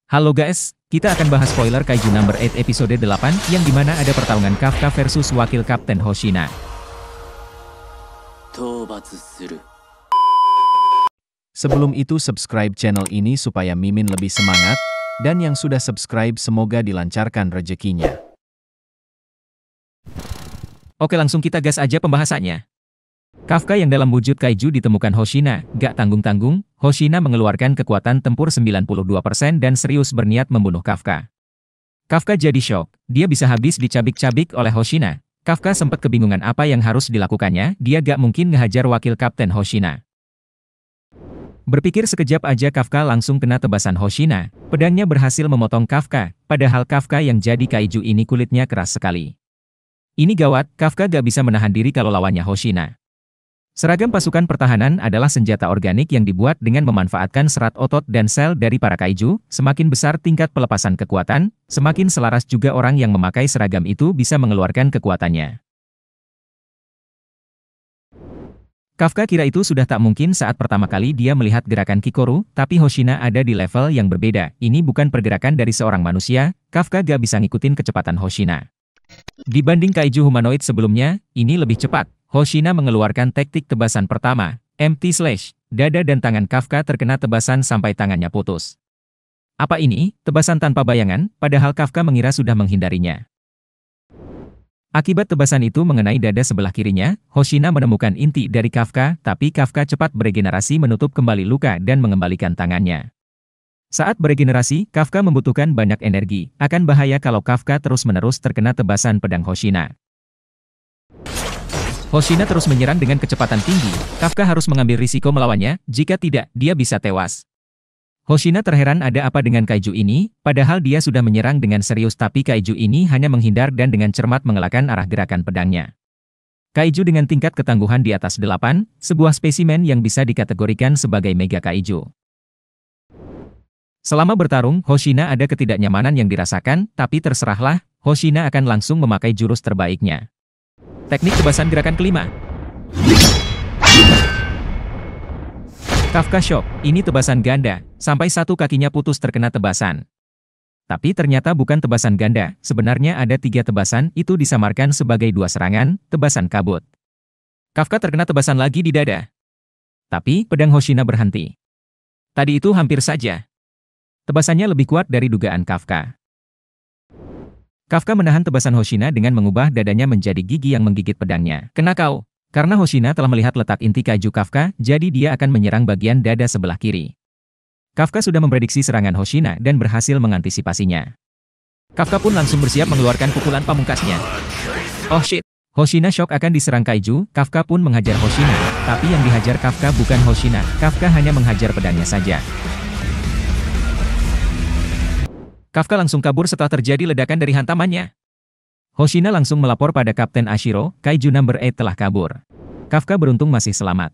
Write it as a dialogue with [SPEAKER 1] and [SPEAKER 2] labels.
[SPEAKER 1] Halo guys, kita akan bahas spoiler Kaiju Number 8 episode 8 yang dimana ada pertarungan Kafka versus Wakil Kapten Hoshina. Sebelum itu subscribe channel ini supaya Mimin lebih semangat, dan yang sudah subscribe semoga dilancarkan rezekinya. Oke langsung kita gas aja pembahasannya. Kafka yang dalam wujud kaiju ditemukan Hoshina, gak tanggung-tanggung, Hoshina mengeluarkan kekuatan tempur 92% dan serius berniat membunuh Kafka. Kafka jadi shock, dia bisa habis dicabik-cabik oleh Hoshina. Kafka sempat kebingungan apa yang harus dilakukannya, dia gak mungkin ngehajar Wakil Kapten Hoshina. Berpikir sekejap aja Kafka langsung kena tebasan Hoshina, pedangnya berhasil memotong Kafka, padahal Kafka yang jadi kaiju ini kulitnya keras sekali. Ini gawat, Kafka gak bisa menahan diri kalau lawannya Hoshina. Seragam pasukan pertahanan adalah senjata organik yang dibuat dengan memanfaatkan serat otot dan sel dari para kaiju. Semakin besar tingkat pelepasan kekuatan, semakin selaras juga orang yang memakai seragam itu bisa mengeluarkan kekuatannya. Kafka kira itu sudah tak mungkin saat pertama kali dia melihat gerakan Kikoru, tapi Hoshina ada di level yang berbeda. Ini bukan pergerakan dari seorang manusia, Kafka gak bisa ngikutin kecepatan Hoshina. Dibanding kaiju humanoid sebelumnya, ini lebih cepat. Hoshina mengeluarkan teknik tebasan pertama, empty slash. Dada dan tangan Kafka terkena tebasan sampai tangannya putus. Apa ini? Tebasan tanpa bayangan, padahal Kafka mengira sudah menghindarinya. Akibat tebasan itu mengenai dada sebelah kirinya, Hoshina menemukan inti dari Kafka, tapi Kafka cepat beregenerasi menutup kembali luka dan mengembalikan tangannya. Saat beregenerasi, Kafka membutuhkan banyak energi, akan bahaya kalau Kafka terus-menerus terkena tebasan pedang Hoshina. Hoshina terus menyerang dengan kecepatan tinggi, Kafka harus mengambil risiko melawannya, jika tidak, dia bisa tewas. Hoshina terheran ada apa dengan kaiju ini, padahal dia sudah menyerang dengan serius tapi kaiju ini hanya menghindar dan dengan cermat mengelakkan arah gerakan pedangnya. Kaiju dengan tingkat ketangguhan di atas 8, sebuah spesimen yang bisa dikategorikan sebagai mega kaiju. Selama bertarung, Hoshina ada ketidaknyamanan yang dirasakan, tapi terserahlah, Hoshina akan langsung memakai jurus terbaiknya. Teknik tebasan gerakan kelima. Kafka shock, ini tebasan ganda, sampai satu kakinya putus terkena tebasan. Tapi ternyata bukan tebasan ganda, sebenarnya ada 3 tebasan, itu disamarkan sebagai 2 serangan, tebasan kabut. Kafka terkena tebasan lagi di dada. Tapi, pedang Hoshina berhenti. Tadi itu hampir saja. Tebasannya lebih kuat dari dugaan Kafka. Kafka menahan tebasan Hoshina dengan mengubah dadanya menjadi gigi yang menggigit pedangnya. Kena kau. Karena Hoshina telah melihat letak inti kaiju Kafka, jadi dia akan menyerang bagian dada sebelah kiri. Kafka sudah memprediksi serangan Hoshina dan berhasil mengantisipasinya. Kafka pun langsung bersiap mengeluarkan pukulan pamungkasnya. Oh shit! Hoshina shock akan diserang kaiju, Kafka pun menghajar Hoshina, tapi yang dihajar Kafka bukan Hoshina, Kafka hanya menghajar pedangnya saja. Kafka langsung kabur setelah terjadi ledakan dari hantamannya. Hoshina langsung melapor pada Kapten Ashiro, Kaiju Number 8 telah kabur. Kafka beruntung masih selamat.